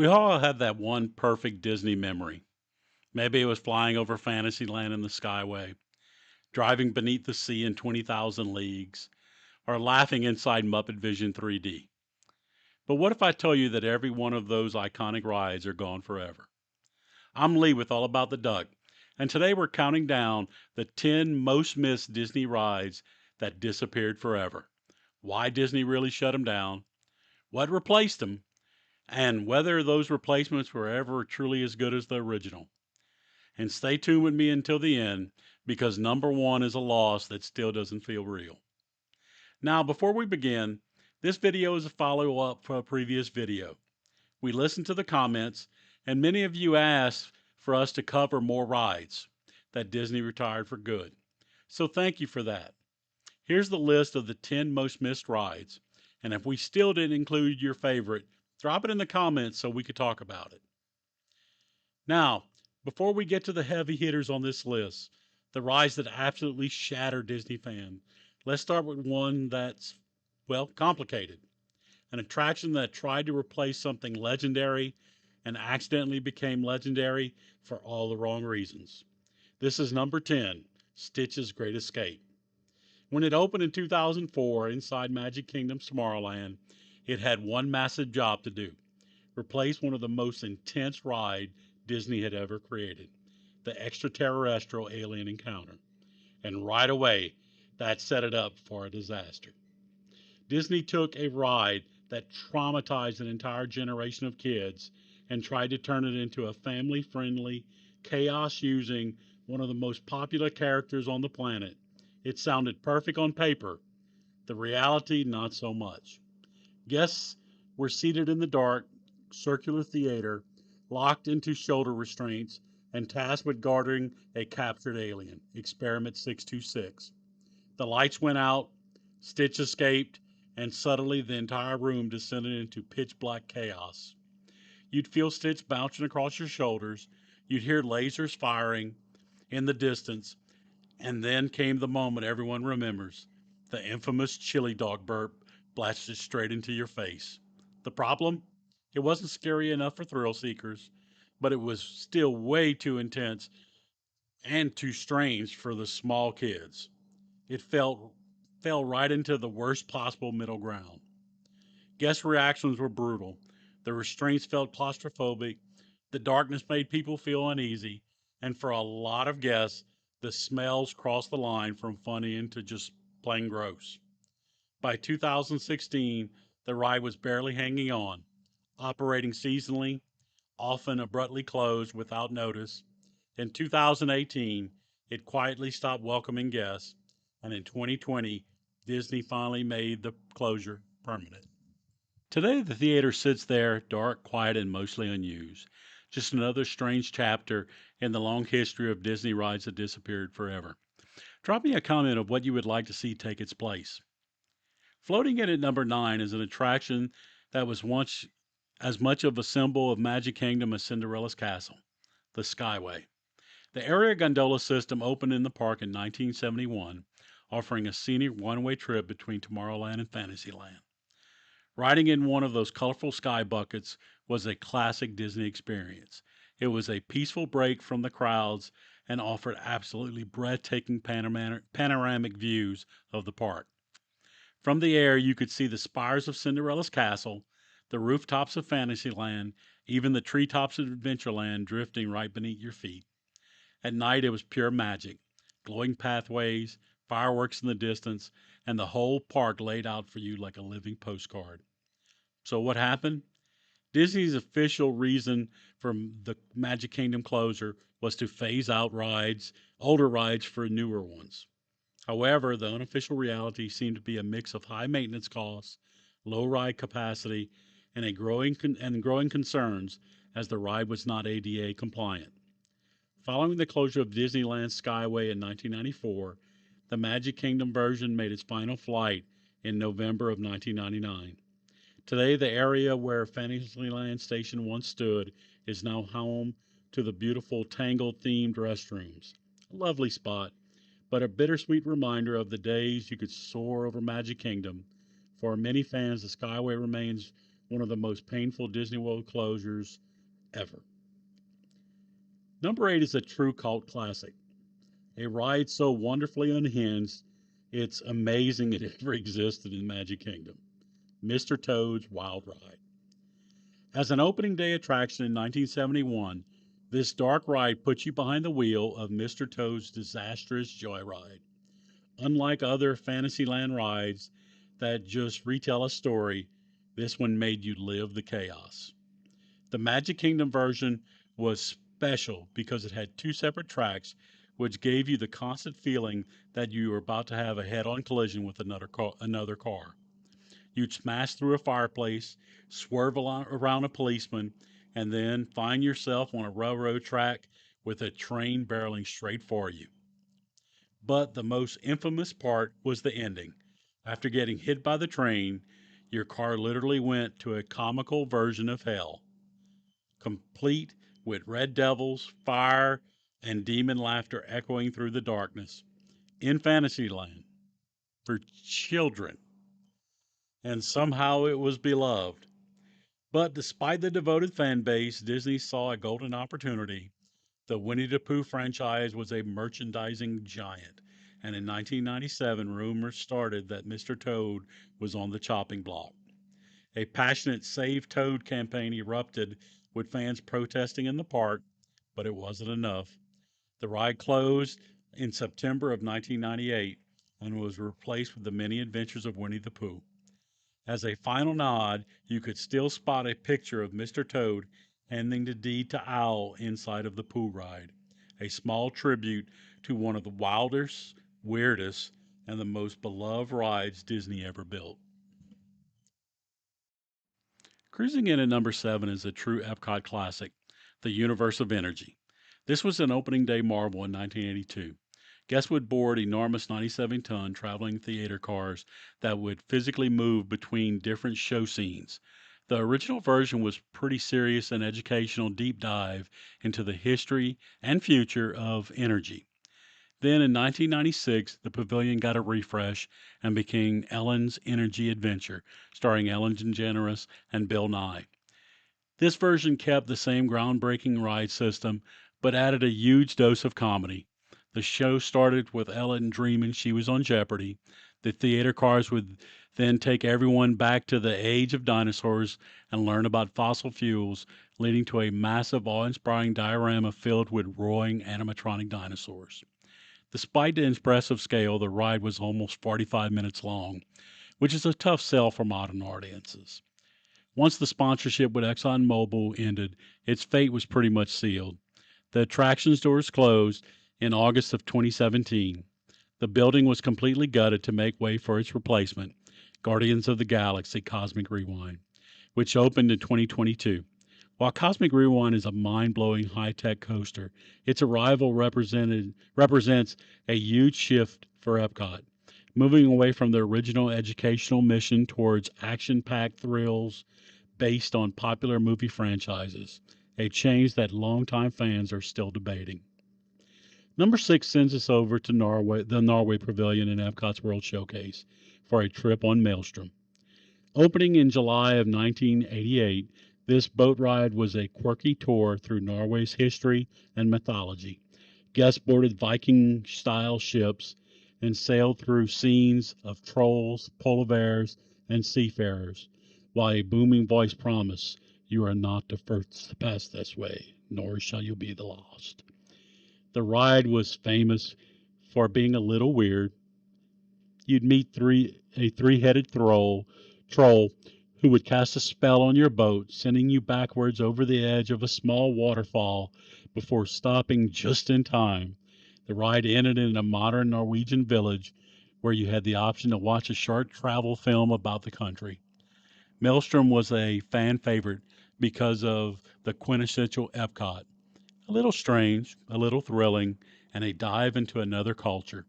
We all have that one perfect Disney memory. Maybe it was flying over Fantasyland in the Skyway, driving beneath the sea in 20,000 leagues, or laughing inside MuppetVision 3D. But what if I tell you that every one of those iconic rides are gone forever? I'm Lee with All About the Duck, and today we're counting down the 10 most missed Disney rides that disappeared forever, why Disney really shut them down, what replaced them, and whether those replacements were ever truly as good as the original. And stay tuned with me until the end because number one is a loss that still doesn't feel real. Now, before we begin, this video is a follow up for a previous video. We listened to the comments, and many of you asked for us to cover more rides that Disney retired for good. So thank you for that. Here's the list of the 10 most missed rides, and if we still didn't include your favorite, drop it in the comments so we could talk about it. Now, before we get to the heavy hitters on this list, the rides that absolutely shatter Disney fans, let's start with one that's, well, complicated. An attraction that tried to replace something legendary and accidentally became legendary for all the wrong reasons. This is number 10, Stitch's Great Escape. When it opened in 2004 inside Magic Kingdom's Tomorrowland, it had one massive job to do: replace one of the most intense rides Disney had ever created, the extraterrestrial alien encounter. And right away, that set it up for a disaster. Disney took a ride that traumatized an entire generation of kids and tried to turn it into a family friendly, chaos using one of the most popular characters on the planet. It sounded perfect on paper. The reality, not so much. Guests were seated in the dark, circular theater, locked into shoulder restraints, and tasked with guarding a captured alien, Experiment 626. The lights went out, Stitch escaped, and suddenly the entire room descended into pitch black chaos. You'd feel Stitch bouncing across your shoulders, you'd hear lasers firing in the distance, and then came the moment everyone remembers: the infamous chili dog burp blasted straight into your face. The problem? It wasn't scary enough for thrill seekers, but it was still way too intense and too strange for the small kids. It fell right into the worst possible middle ground. Guest reactions were brutal. The restraints felt claustrophobic, the darkness made people feel uneasy, and for a lot of guests, the smells crossed the line from funny into just plain gross. By 2016, the ride was barely hanging on, operating seasonally, often abruptly closed without notice. In 2018, it quietly stopped welcoming guests, and in 2020, Disney finally made the closure permanent. Today, the theater sits there, dark, quiet, and mostly unused. Just another strange chapter in the long history of Disney rides that disappeared forever. Drop me a comment of what you would like to see take its place. Floating in at number 9 is an attraction that was once as much of a symbol of Magic Kingdom as Cinderella's castle, the Skyway. The area gondola system opened in the park in 1971, offering a scenic one-way trip between Tomorrowland and Fantasyland. Riding in one of those colorful sky buckets was a classic Disney experience. It was a peaceful break from the crowds and offered absolutely breathtaking panoramic views of the park. From the air, you could see the spires of Cinderella's castle, the rooftops of Fantasyland, even the treetops of Adventureland drifting right beneath your feet. At night, it was pure magic: glowing pathways, fireworks in the distance, and the whole park laid out for you like a living postcard. So, what happened? Disney's official reason for the Magic Kingdom closure was to phase out older rides for newer ones. However, the unofficial reality seemed to be a mix of high maintenance costs, low ride capacity, and growing concerns as the ride was not ADA compliant. Following the closure of Disneyland Skyway in 1994, the Magic Kingdom version made its final flight in November of 1999. Today, the area where Fantasyland Station once stood is now home to the beautiful Tangled-themed restrooms. A lovely spot, but a bittersweet reminder of the days you could soar over Magic Kingdom. For many fans, the Skyway remains one of the most painful Disney World closures ever. Number 8 is a true cult classic, a ride so wonderfully unhinged it's amazing it ever existed in Magic Kingdom. Mr. Toad's Wild Ride. As an opening day attraction in 1971, this dark ride puts you behind the wheel of Mr. Toad's disastrous joyride. Unlike other Fantasyland rides that just retell a story, this one made you live the chaos. The Magic Kingdom version was special because it had two separate tracks, which gave you the constant feeling that you were about to have a head on collision with another car. You'd smash through a fireplace, swerve around a policeman, and then find yourself on a railroad track with a train barreling straight for you. But the most infamous part was the ending. After getting hit by the train, your car literally went to a comical version of hell, complete with red devils, fire, and demon laughter echoing through the darkness. In Fantasyland, for children, and somehow it was beloved. But despite the devoted fan base, Disney saw a golden opportunity. The Winnie the Pooh franchise was a merchandising giant, and in 1997, rumors started that Mr. Toad was on the chopping block. A passionate Save Toad campaign erupted, with fans protesting in the park, but it wasn't enough. The ride closed in September of 1998 and was replaced with the many adventures of Winnie the Pooh. As a final nod, you could still spot a picture of Mr. Toad handing the deed to Owl inside of the Pooh ride, a small tribute to one of the wildest, weirdest, and the most beloved rides Disney ever built. Cruising in at number 7 is a true Epcot classic, The Universe of Energy. This was an opening day marvel in 1982. Guests would board enormous 97-ton traveling theater cars that would physically move between different show scenes. The original version was pretty serious and educational deep dive into the history and future of energy. Then in 1996, the Pavilion got a refresh and became Ellen's Energy Adventure, starring Ellen DeGeneres and Bill Nye. This version kept the same groundbreaking ride system, but added a huge dose of comedy. The show started with Ellen dreaming she was on Jeopardy! The theater cars would then take everyone back to the age of dinosaurs and learn about fossil fuels, leading to a massive, awe inspiring diorama filled with roaring animatronic dinosaurs. Despite the impressive scale, the ride was almost 45 minutes long, which is a tough sell for modern audiences. Once the sponsorship with ExxonMobil ended, its fate was pretty much sealed. The attractions doors closed in August of 2017. The building was completely gutted to make way for its replacement, Guardians of the Galaxy Cosmic Rewind, which opened in 2022. While Cosmic Rewind is a mind-blowing high-tech coaster, its arrival represents a huge shift for Epcot, moving away from the original educational mission towards action-packed thrills based on popular movie franchises, a change that longtime fans are still debating. Number 6 sends us over to the Norway Pavilion in Epcot's World Showcase for a trip on Maelstrom. Opening in July of 1988, this boat ride was a quirky tour through Norway's history and mythology. Guests boarded Viking-style ships and sailed through scenes of trolls, polar bears, and seafarers, while a booming voice promised, "You are not the first to pass this way, nor shall you be the last." The ride was famous for being a little weird. You'd meet a three-headed troll who would cast a spell on your boat, sending you backwards over the edge of a small waterfall before stopping just in time. The ride ended in a modern Norwegian village where you had the option to watch a short travel film about the country. Maelstrom was a fan favorite because of the quintessential Epcot. A little strange, a little thrilling, and a dive into another culture.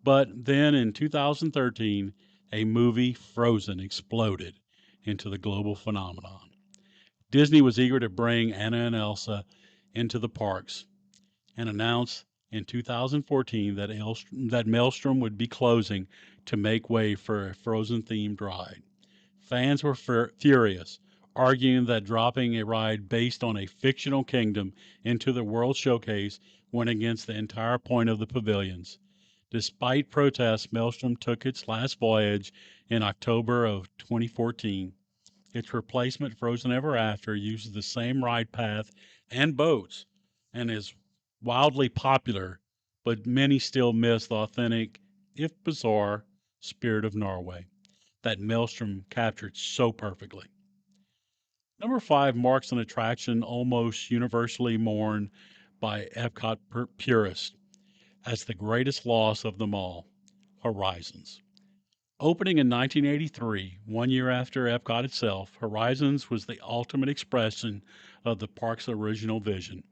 But then in 2013, a movie, Frozen, exploded into the global phenomenon. Disney was eager to bring Anna and Elsa into the parks and announced in 2014 that Maelstrom would be closing to make way for a Frozen themed ride. Fans were furious, arguing that dropping a ride based on a fictional kingdom into the World Showcase went against the entire point of the pavilions. Despite protests, Maelstrom took its last voyage in October of 2014. Its replacement, Frozen Ever After, uses the same ride path and boats and is wildly popular, but many still miss the authentic, if bizarre, spirit of Norway that Maelstrom captured so perfectly. Number 5 marks an attraction almost universally mourned by EPCOT purists as the greatest loss of them all, Horizons. Opening in 1983, 1 year after Epcot itself, Horizons was the ultimate expression of the park's original vision.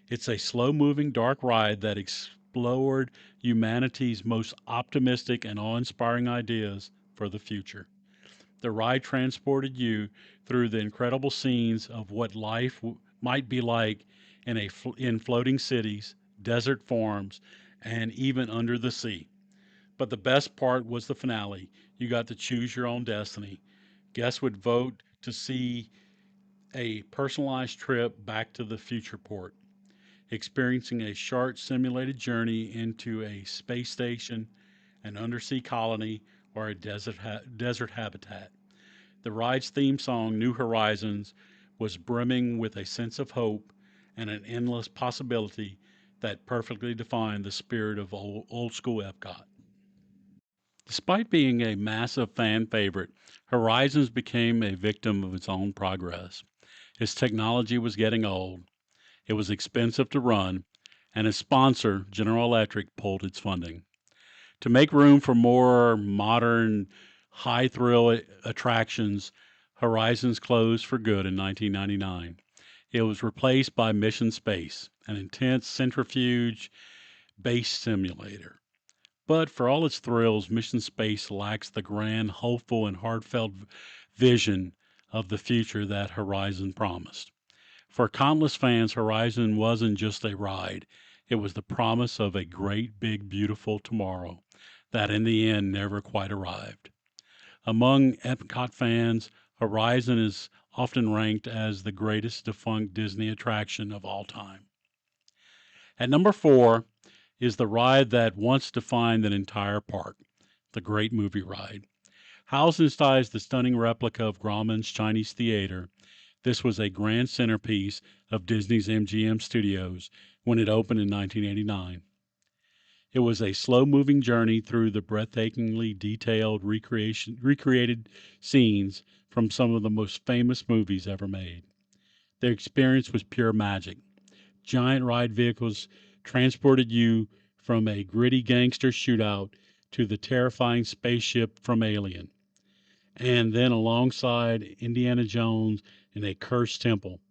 It's a slow moving dark ride that explored humanity's most optimistic and awe inspiring ideas for the future. The ride transported you through the incredible scenes of what life might be like in floating cities, desert farms, and even under the sea. But the best part was the finale. You got to choose your own destiny. Guests would vote to see a personalized trip back to the future port, experiencing a short simulated journey into a space station, an undersea colony, or a desert habitat. The ride's theme song, New Horizons, was brimming with a sense of hope and an endless possibility that perfectly defined the spirit of old school Epcot. Despite being a massive fan favorite, Horizons became a victim of its own progress. Its technology was getting old, it was expensive to run, and its sponsor, General Electric, pulled its funding. To make room for more modern, high thrill attractions, Horizons closed for good in 1999. It was replaced by Mission Space, an intense centrifuge based simulator. But for all its thrills, Mission Space lacks the grand, hopeful, and heartfelt vision of the future that Horizon promised. For countless fans, Horizon wasn't just a ride, it was the promise of a great, big, beautiful tomorrow that in the end never quite arrived. Among Epcot fans, Horizon is often ranked as the greatest defunct Disney attraction of all time. At number 4 is the ride that once defined an entire park, the Great Movie Ride. Housed inside the stunning replica of Grauman's Chinese Theater, this was a grand centerpiece of Disney's MGM studios when it opened in 1989. It was a slow-moving journey through the breathtakingly detailed recreated scenes from some of the most famous movies ever made. The experience was pure magic. Giant ride vehicles transported you from a gritty gangster shootout to the terrifying spaceship from Alien, and then alongside Indiana Jones in a cursed temple.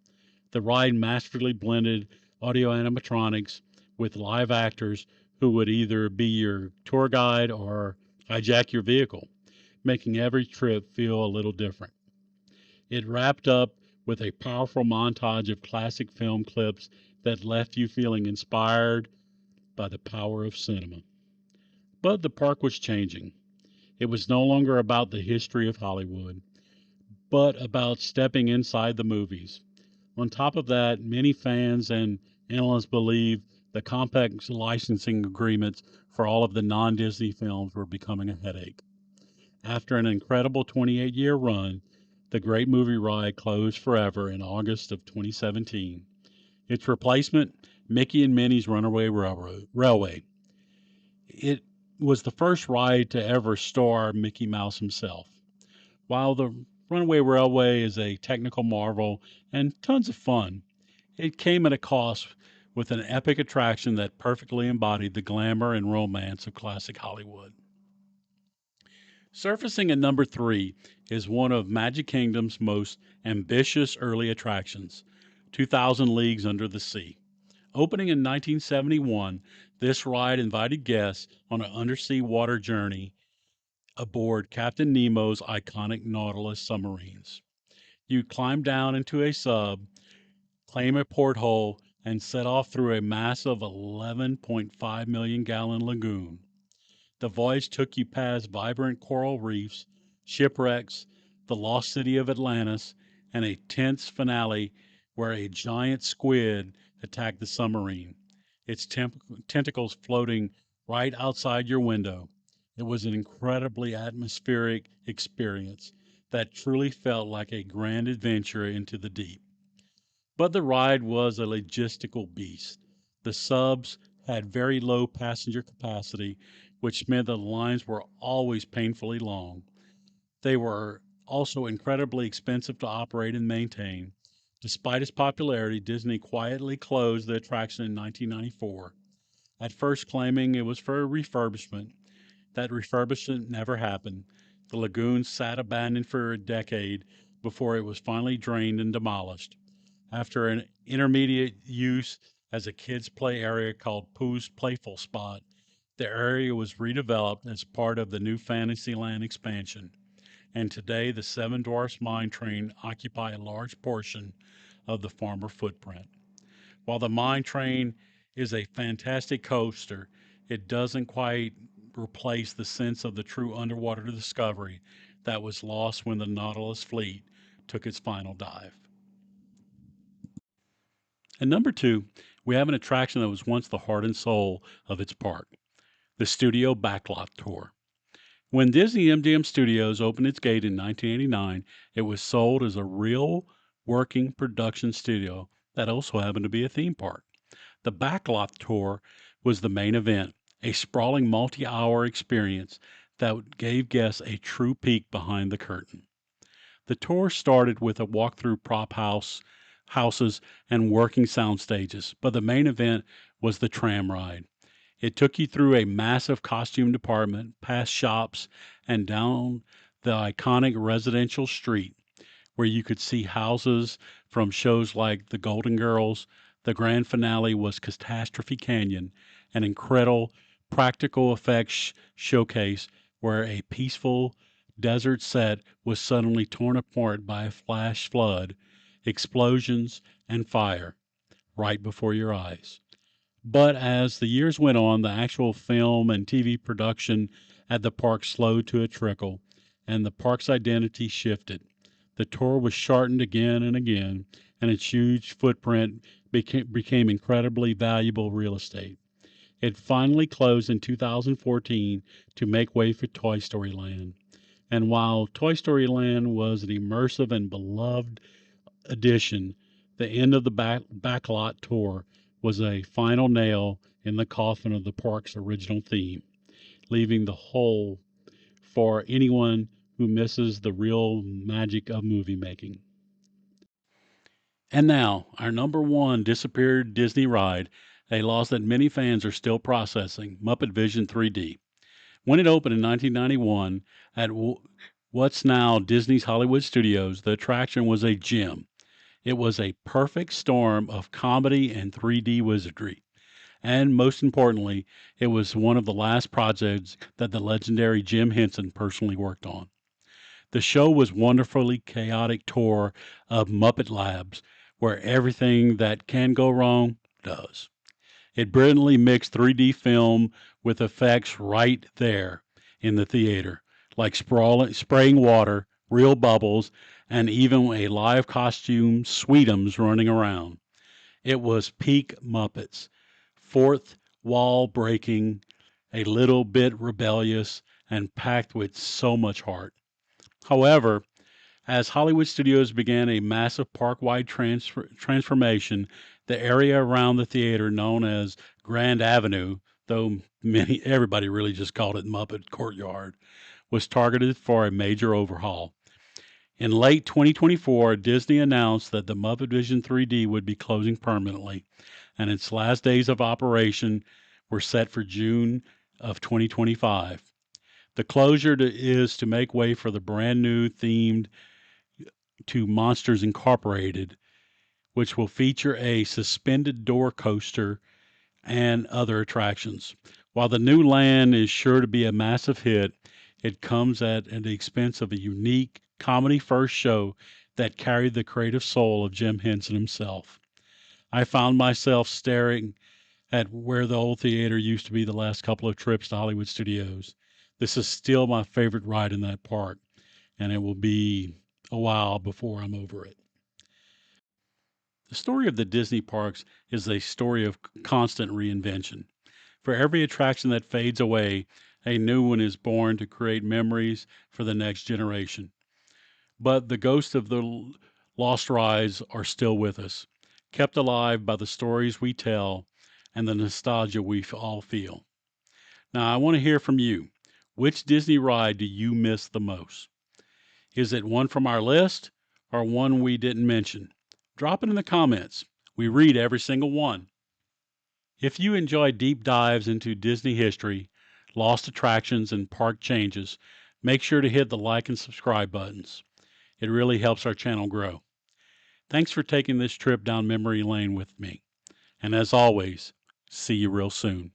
The ride masterfully blended audio animatronics with live actors who would either be your tour guide or hijack your vehicle, making every trip feel a little different. It wrapped up with a powerful montage of classic film clips that left you feeling inspired by the power of cinema. But the park was changing. It was no longer about the history of Hollywood, but about stepping inside the movies. On top of that, many fans and analysts believe the complex licensing agreements for all of the non Disney films were becoming a headache. After an incredible 28-year run, the Great Movie Ride closed forever in August of 2017. Its replacement, Mickey and Minnie's Runaway Railway. It was the first ride to ever star Mickey Mouse himself. While the Runaway Railway is a technical marvel and tons of fun, it came at a cost with an epic attraction that perfectly embodied the glamour and romance of classic Hollywood. Surfacing at number 3 is one of Magic Kingdom's most ambitious early attractions, 2,000 Leagues Under the Sea. Opening in 1971, this ride invited guests on an undersea water journey aboard Captain Nemo's iconic Nautilus submarines. You climb down into a sub, claim a porthole, and set off through a massive 11.5 million gallon lagoon. The voyage took you past vibrant coral reefs, shipwrecks, the lost city of Atlantis, and a tense finale where a giant squid attacked the submarine, its tentacles floating right outside your window. It was an incredibly atmospheric experience that truly felt like a grand adventure into the deep. But the ride was a logistical beast. The subs had very low passenger capacity, which meant that the lines were always painfully long. They were also incredibly expensive to operate and maintain. Despite its popularity, Disney quietly closed the attraction in 1994, at first claiming it was for refurbishment. That refurbishment never happened. The lagoon sat abandoned for a decade before it was finally drained and demolished. After an intermediate use as a kids' play area called Pooh's Playful Spot, the area was redeveloped as part of the new Fantasyland expansion, and today the Seven Dwarfs Mine Train occupy a large portion of the former footprint. While the Mine Train is a fantastic coaster, it doesn't quite replace the sense of the true underwater discovery that was lost when the Nautilus fleet took its final dive. And number two, we have an attraction that was once the heart and soul of its park, the Studio Backlot Tour. When Disney-MGM Studios opened its gate in 1989, it was sold as a real working production studio that also happened to be a theme park. The Backlot Tour was the main event, a sprawling multi-hour experience that gave guests a true peek behind the curtain. The tour started with a walk through houses and working sound stages, but the main event was the tram ride. It took you through a massive costume department, past shops, and down the iconic residential street where you could see houses from shows like The Golden Girls. The grand finale was Catastrophe Canyon, an incredible practical effects showcase where a peaceful desert set was suddenly torn apart by a flash flood, explosions, and fire right before your eyes. But as the years went on, the actual film and TV production at the park slowed to a trickle, and the park's identity shifted. The tour was shortened again and again, and its huge footprint became incredibly valuable real estate. It finally closed in 2014 to make way for Toy Story Land. And while Toy Story Land was an immersive and beloved addition, the end of the Backlot Tour was a final nail in the coffin of the park's original theme, leaving the hole for anyone who misses the real magic of movie making. And now, our number one disappeared Disney ride, a loss that many fans are still processing, MuppetVision 3D. When it opened in 1991 at what's now Disney's Hollywood Studios, the attraction was a gem. It was a perfect storm of comedy and 3D wizardry. And most importantly, it was one of the last projects that the legendary Jim Henson personally worked on. The show was wonderfully chaotic tour of Muppet Labs, where everything that can go wrong does. It brilliantly mixed 3D film with effects right there in the theater, like spraying water, real bubbles, and even a live costume Sweetums running around. It was peak Muppets, fourth wall breaking, a little bit rebellious, and packed with so much heart. However, as Hollywood Studios began a massive park-wide transformation, the area around the theater known as Grand Avenue, though everybody really just called it Muppet Courtyard, was targeted for a major overhaul. In late 2024, Disney announced that the MuppetVision 3D would be closing permanently, and its last days of operation were set for June of 2025. The closure is to make way for the brand new themed to Monsters Incorporated, which will feature a suspended door coaster and other attractions. While the new land is sure to be a massive hit, it comes at the expense of a unique comedy first show that carried the creative soul of Jim Henson himself. I found myself staring at where the old theater used to be the last couple of trips to Hollywood Studios. This is still my favorite ride in that park, and it will be a while before I'm over it. The story of the Disney parks is a story of constant reinvention. For every attraction that fades away, a new one is born to create memories for the next generation. But the ghosts of the lost rides are still with us, kept alive by the stories we tell and the nostalgia we all feel. Now, I want to hear from you. Which Disney ride do you miss the most? Is it one from our list or one we didn't mention? Drop it in the comments. We read every single one. If you enjoy deep dives into Disney history, lost attractions, and park changes, make sure to hit the like and subscribe buttons. It really helps our channel grow. Thanks for taking this trip down memory lane with me. And as always, see you real soon.